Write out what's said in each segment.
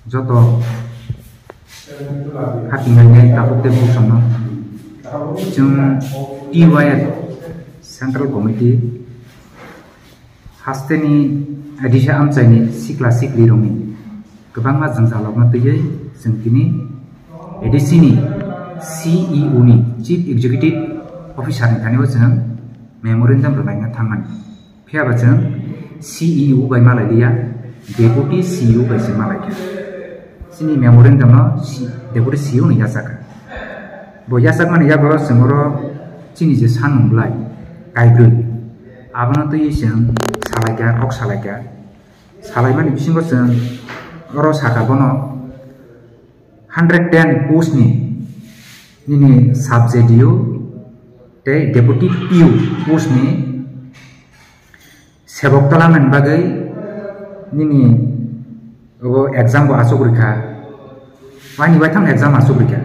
joto hatingannya takut deh bukan jeng TYF Central Committee hasteni adisha amcani sikla sikli romi kebang ma jeng jalok na tiyai jeng kini edisini CEO ni Chief Executive Officer ni thani jeng memorandum remainnya thangan pia bajeng CEO by Malaysia Deputy CEO by Malaysia sini memorandum no Deputy CEO ni yasaka bo yasak man ya bo semoro chini je sanung blai kaibru abana to yiseng salaika ok salai mani bisingo jeng oro saka bono 110 post ni nini subject yu te deputy PU post ni sebok talaman bagai nini obo exam bo asogrika wani baitang exam asogrika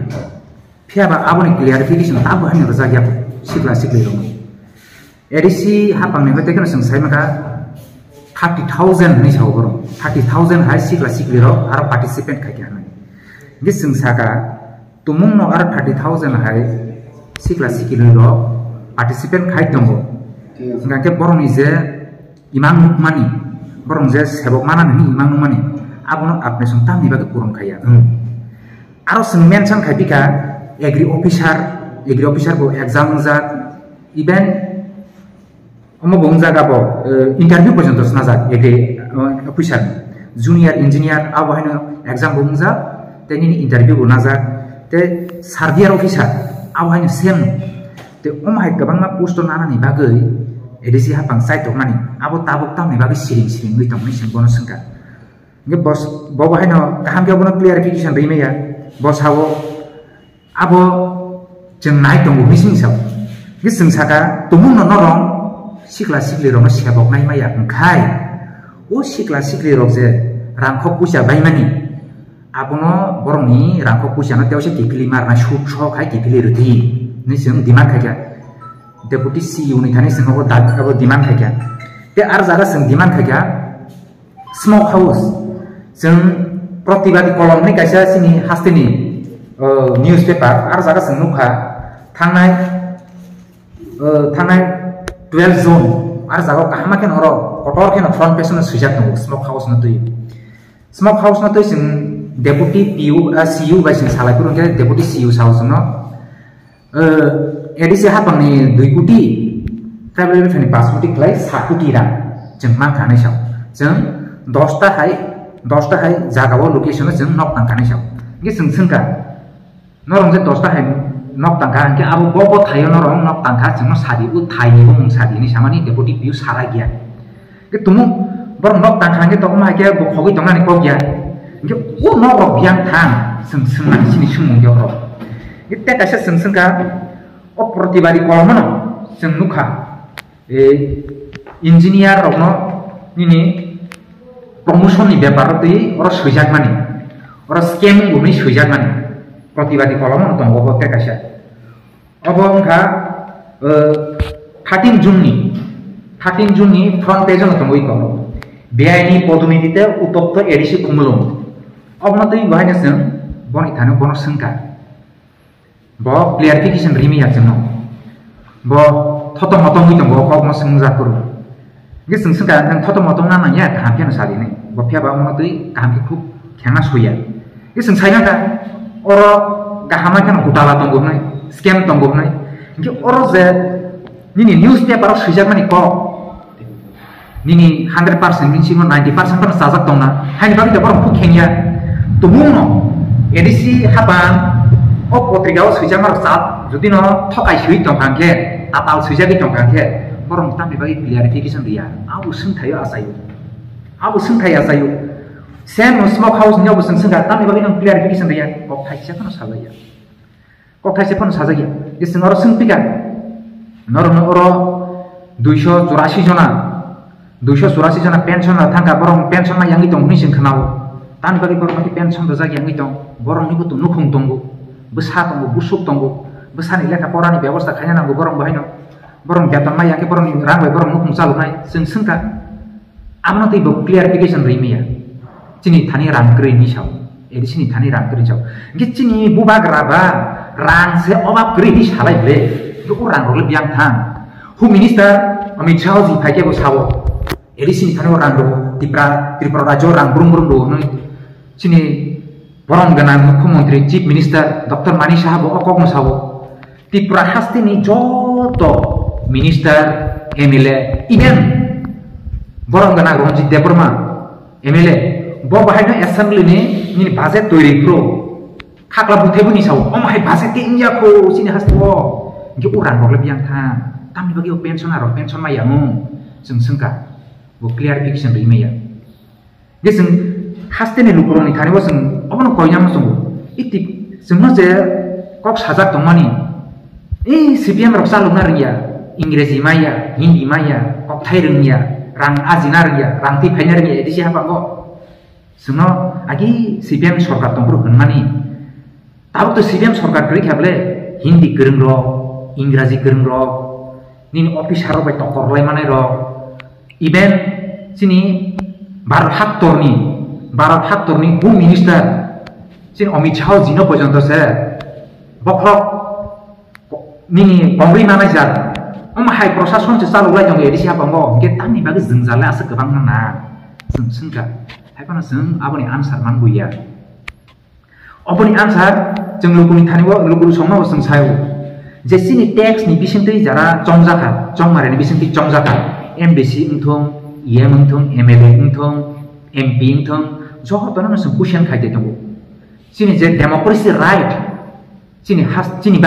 piaba aboni clarification abo hani razagya sikla sikle ro edisi hapang ne hote kana sangsai maka 30,000 ni sawgoro 30,000 hai sikla sikle ro aro participant khaikya nai gising saka tumung no aro 30,000 hai sikla sikle ro participant khai tongo ngake borong ni je imang mukmani borong je sebok mana ni imang mukmani abono apne sung tam ni baga kurang khaya aro sung mention khaipika agri officer bo exam za event omo bong jaga bo interview porjonto snajak agri officer junior engineer abo haino exam bong za teni interview bo najak te surveyor officer abo haino same te om hai kabang ma post nana ni bagai edisi hapang site mani abo tabuk tam ni bagai siring ngui tong ni sing bono sengka nge bos bo haino kaham ke bono clarification rime ya bos hawo abo jeng nai tong mising saw giseng saka tumung no norong sikla sikli rong sebok nai maya khai o sikla sikli rong je rangkhok pusa baimani abono borongni rangkhok pusa na teose kipili mar na shuk shok hai kipili rudi ni jeng dimak khaja deputy CEO ni thani sing abo dag abo dimak khaja te ar jaga sing dimak khaja smoke house jeng protibadi kolom ni kaisa sini hasteni newspaper ar jaga sing nukha thangnai 12 zone ar jaga kahama ken oro kotor ken front page no sujak no smoke house no tui sing deputy PU CEO by sing salai purun ke deputy CEO house no edisi hapang ni 2 koটি travel thani 5 koটি klai 7 koটি ra jeng ma kanai saw jeng 10 ta hai jaga bo location jeng nok tang kanai saw ge sing singka norong je 10 ta hai nok tangka ke abo bobo thayo norong nok tangka jeng no sadi u thai ni bong sadi ni samani deputy PU sara gya ke tumu bor nok tangka ke to ma ke bo khogi tong ni ko gya ke u no ro byang thang sing man sini sumung ge ro itte kasa sing singka o protibadi kolomano jeng nukha engineer rokno nini promotion ni byapar ti oro sujak mani oro scam gumi sujak mani protibadi kolomano tong bo te kasa obo ngka 13 June ni front page no tong oi ko beaini podumidite utopto edisi kumulung obno tei bahanya seng boni thano bono sengka bo clarification rimi ya jeno bo thoto motong oi tong bo ko mo sengja kuru ge sengka nang thoto motong na ya kaham pian sali ni bo phya ba mo tei kaham ki khub khena suya ge sengsai na ka oro gahama kan utala tong go nai scam tong go nai ge oro je nini newspaper sujak mani ko nini 100% ni simo 90% kan sajak tong na haini ba ki bor khu khengya tumung no edisi haban o potrigao sujak mar sat jodi no thokai sui tong kangke tatal sujak ki tong kangke borong tam bagi clarification dia abu sengthayo asayu sem no smoke house ni abu sengga tam bagi nang clarification dia kok thaisa kono sajaya gising oro sengpika norno oro 284 jona pension na thangka borong pension na yangi tong ni sing khanao tan bagi borong ki pension do jagi yangi tong borong ni butu nukhung tongo besa tongo busuk tongo besani leka porani ବ୍ୟବস্থা khanya nango borong bahino borong jatan maya ke borong rangbai borong nukhung salunai sengka amno tei bo clarification rimia chini thani rang kre ni saw edi sini thani rang kri jau ge chini buba graba rang se obab kri ni salai ble ge rang role biang thang hu minister Amit Shah ji phai ke bo sawo edi sini thani rang do Tripura rajo rang brum brum do noi sini borom ganang mukhyamantri chief minister Dr. Mani Sahab okok mo sawo Tripura hasti ni joto minister MLA even borom ganang Ranjit Debrma MLA bo bahai na assembly ni budget toiri pro khakla buthai buni sawo omai budget ke india ko sini hasto ge urang rok lebiang tha tamni bagi pension aro pension ma yamu jeng sengka bo clarification ri meya ge jeng haste ne lukrong ni thani bo jeng obono koyam sung iti jengno je kok sajak tongmani CPM rok salungna ringya इंग्रेजी माया हिंदी माया kok thai ringya rang ajina ringya rang ti phaina ringya edi siapa ko sungno agi CPM सरकार तंगुर होनमानि ताब तो CPM सरकार करि खाबले हिंदी गोरों र इंग्राजी गोरों र निन अफिसार बाय टकरलाय माने र इभेन सिनि भारत हाक्टरनि होम मिनिस्टर सिन अमित शाह जिनो पर्यंत से बखरक निनि कंग्रि मानाय जा हाई प्रशासन से चालुलाय दं एदि सिहाबंगो के तामनि बागै जोंजाले आसो गोबां नांना जों सोंगा हायफाना जों आबनि आनसार मानगुया अबनि आनसार जों लोगुनि थानिबो लोगुरु संनाव जों सायो जेसिनि टैक्स नि बिसिंतै जारा चंजाखा चंमारेनि बिसिंतै चंजाखा एमबीसी उंथों EM उंथों MLA उंथों MP उंथों जहतनो जों क्वेश्चन खायदे दंगो सिनि जे डेमोक्रेसी राइट सिनि